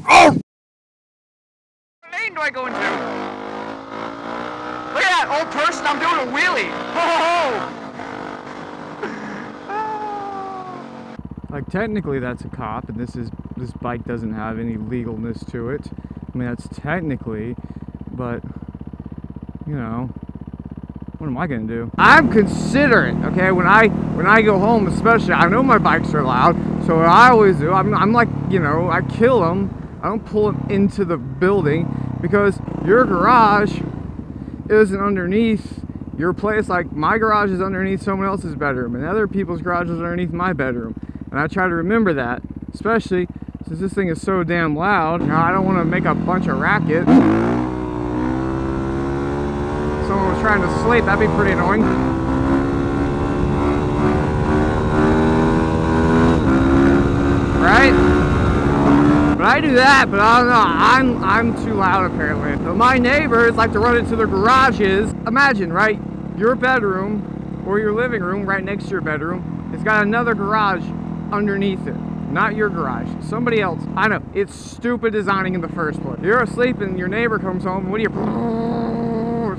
Oh! What lane do I go into? Look at that old person, I'm doing a wheelie. Oh! Like, technically that's a cop, and this bike doesn't have any legalness to it. I mean, that's technically, but, you know, what am I gonna do? I'm considerate, okay? When I go home, especially, I know my bikes are loud, so what I always do, I'm like, you know, I kill them. I don't pull them into the building, because your garage isn't underneath your place. Like, my garage is underneath someone else's bedroom, and other people's garages are underneath my bedroom. And I try to remember that, especially since this thing is so damn loud. Now, I don't want to make a bunch of racket. Someone was trying to sleep, that'd be pretty annoying. Right? But I do that, but I don't know, I'm too loud apparently. So my neighbors like to run into their garages. Imagine, right? Your bedroom or your living room right next to your bedroom has got another garage underneath it. Not your garage, somebody else. I know, it's stupid designing in the first place. You're asleep and your neighbor comes home, what do you...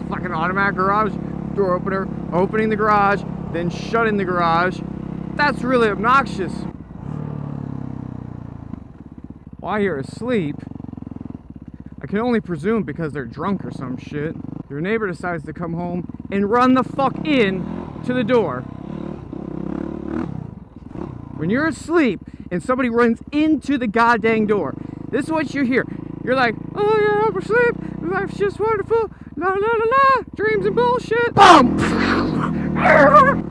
Fucking automatic garage door opener, opening the garage, then shutting the garage. That's really obnoxious. While you're asleep, I can only presume because they're drunk or some shit, your neighbor decides to come home and run the fuck in to the door. When you're asleep and somebody runs into the goddamn door, this is what you hear. You're like, oh yeah, I'm asleep, life's just wonderful. La la la la, dreams and bullshit. Boom!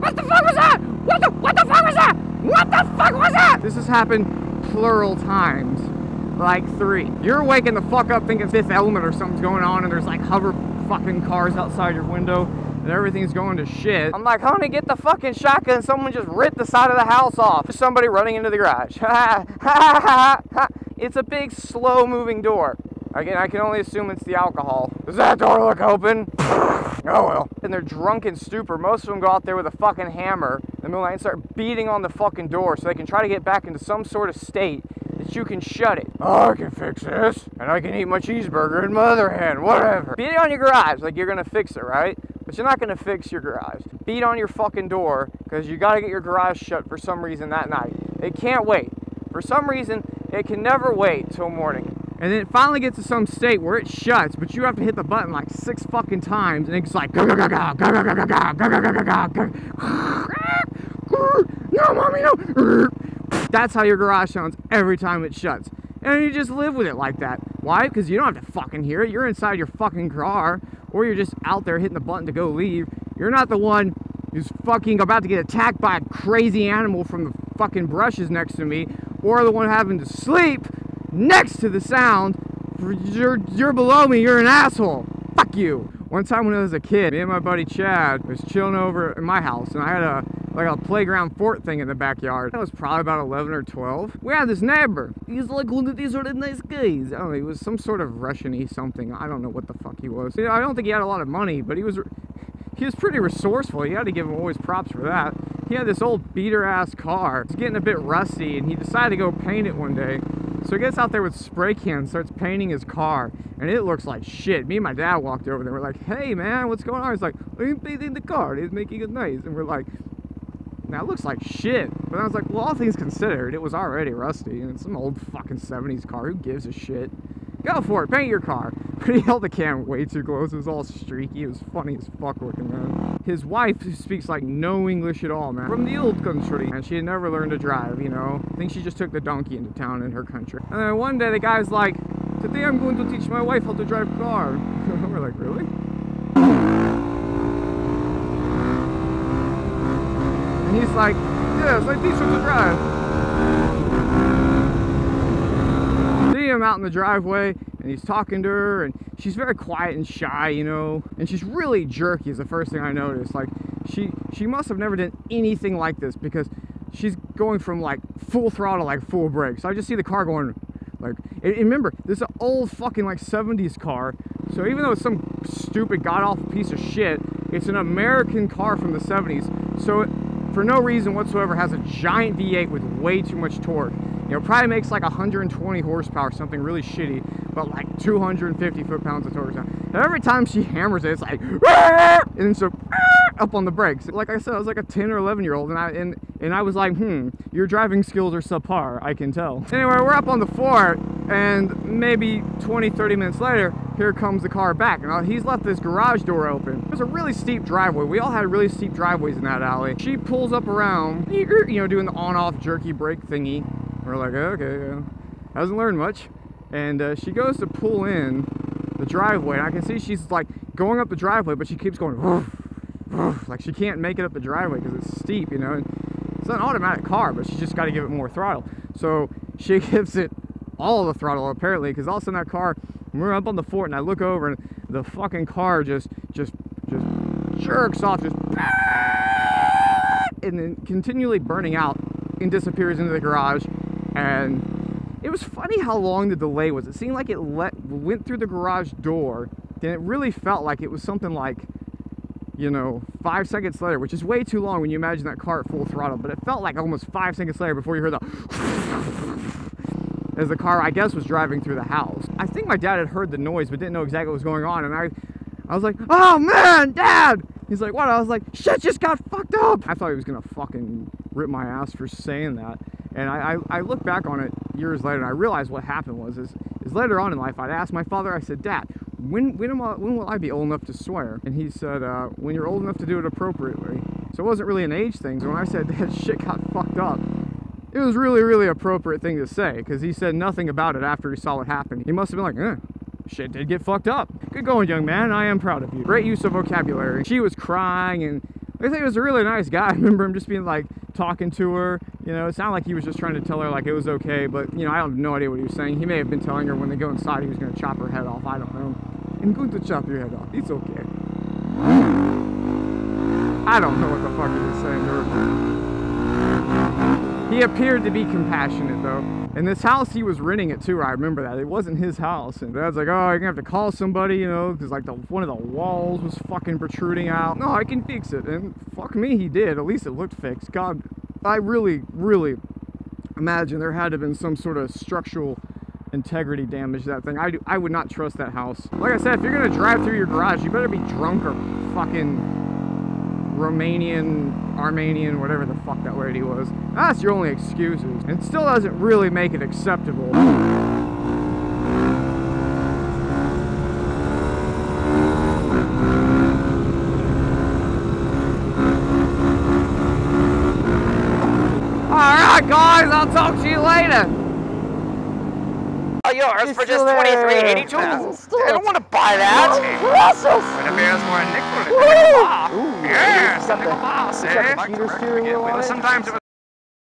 What the fuck was that? What the fuck was that? What the fuck was that? This has happened plural times, like 3. You're waking the fuck up thinking Fifth Element or something's going on, and there's like hover fucking cars outside your window, and everything's going to shit. I'm like, honey, get the fucking shotgun. Someone just ripped the side of the house off. Somebody running into the garage. It's a big, slow-moving door. Again, I can only assume it's the alcohol. Does that door look open? Oh well. In their drunken stupor, most of them go out there with a fucking hammer in the middle of the night and start beating on the fucking door so they can try to get back into some sort of state that you can shut it. Oh, I can fix this, and I can eat my cheeseburger in my other hand, whatever. Beat it on your garage like you're gonna fix it, right? But you're not gonna fix your garage. Beat on your fucking door because you gotta get your garage shut for some reason that night. It can't wait. For some reason, it can never wait till morning. And then it finally gets to some state where it shuts, but you have to hit the button like 6 fucking times, and it's like, no, mommy, no. That's how your garage sounds every time it shuts. And you just live with it like that. Why? Because you don't have to fucking hear it. You're inside your fucking car, or you're just out there hitting the button to go leave. You're not the one who's fucking about to get attacked by a crazy animal from the fucking brushes next to me, or the one having to sleep next to the sound. You're below me, you're an asshole. Fuck you. One time when I was a kid, me and my buddy Chad was chilling over in my house, and I had a playground fort thing in the backyard. I was probably about 11 or 12. We had this neighbor. He's like one of these sort of nice guys. I don't know, he was some sort of Russian-y something. I don't know what the fuck he was. You know, I don't think he had a lot of money, but he was pretty resourceful. You had to give him always props for that. He had this old beater-ass car. It's getting a bit rusty, and he decided to go paint it one day. So he gets out there with spray cans, starts painting his car, and it looks like shit. Me and my dad walked over there. We're like, hey, man, what's going on? He's like, I'm painting the car. He's making it nice. And we're like, now it looks like shit. But I was like, well, all things considered, it was already rusty, and it's some old fucking 70s car. Who gives a shit? Go for it, paint your car. But he held the can way too close. It was all streaky. It was funny as fuck looking, man. His wife speaks like no English at all, man. From the old country. And she had never learned to drive, you know. I think she just took the donkey into town in her country. And then one day the guy's like, today I'm going to teach my wife how to drive a car. We're like, really? And he's like, yes, I teach her to drive. See him out in the driveway, and he's talking to her, and she's very quiet and shy, you know, and she's really jerky is the first thing I noticed. Like, she must have never done anything like this, because she's going from like full throttle, like full brakes. So I just see the car going like, and remember, this is an old fucking like 70s car, so even though it's some stupid god-awful piece of shit, it's an American car from the 70s, so it, for no reason whatsoever, has a giant V8 with way too much torque. You know, probably makes like 120 horsepower, something really shitty, but like 250 foot-pounds of torque. And every time she hammers it, it's like, and then so up on the brakes. Like I said, I was like a 10 or 11-year-old, and I was like, your driving skills are subpar, I can tell. Anyway, we're up on the floor, and maybe 20-30 minutes later, here comes the car back, and he's left this garage door open. There's a really steep driveway. We all had really steep driveways in that alley. She pulls up around, you know, doing the on-off jerky brake thingy. We're like, okay, hasn't learned much. And she goes to pull in the driveway, and I can see she's like going up the driveway, but she keeps going, woof, woof, like she can't make it up the driveway because it's steep, you know. And it's an automatic car, but she's just got to give it more throttle. So she gives it all the throttle apparently, because all of a sudden that car, we're up on the fort, and I look over, and the fucking car just jerks off, just, and then continually burning out and disappears into the garage. And it was funny how long the delay was. It seemed like it went through the garage door, and it really felt like it was something like, you know, 5 seconds later, which is way too long when you imagine that car at full throttle, but it felt like almost 5 seconds later before you heard the as the car, I guess, was driving through the house. I think my dad had heard the noise but didn't know exactly what was going on, and I was like, oh man, Dad! He's like, what? I was like, shit just got fucked up! I thought he was gonna fucking rip my ass for saying that. And I look back on it years later, and I realized what happened was later on in life, I'd asked my father, I said, Dad, when will I be old enough to swear? And he said, when you're old enough to do it appropriately. So it wasn't really an age thing. So when I said, Dad, shit got fucked up, it was really, really appropriate thing to say, because he said nothing about it after he saw what happened. He must have been like, shit did get fucked up. Good going, young man. I am proud of you. Great use of vocabulary. She was crying, and I think he was a really nice guy. I remember him just being like, talking to her. You know, it sounded like he was just trying to tell her like it was okay, but, you know, I have no idea what he was saying. He may have been telling her when they go inside he was going to chop her head off. I don't know. I'm going to chop your head off. It's okay. I don't know what the fuck he was saying to her. He appeared to be compassionate, though. And this house, he was renting it too. I remember that. It wasn't his house. And Dad's like, oh, you're gonna have to call somebody, you know, because like one of the walls was fucking protruding out. No, I can fix it. And fuck me, he did. At least it looked fixed. God, I really, really imagine there had to have been some sort of structural integrity damage to that thing. I would not trust that house. Like I said, if you're gonna drive through your garage, you better be drunk or fucking Romanian, Armenian, whatever the fuck that lady was. That's your only excuses. And it still doesn't really make it acceptable. Alright guys, I'll talk to you later. Yours for just $23.82. I don't want to buy that. Awesome. But if there's more nickel, yes, nickel boss, eh? Sometimes it was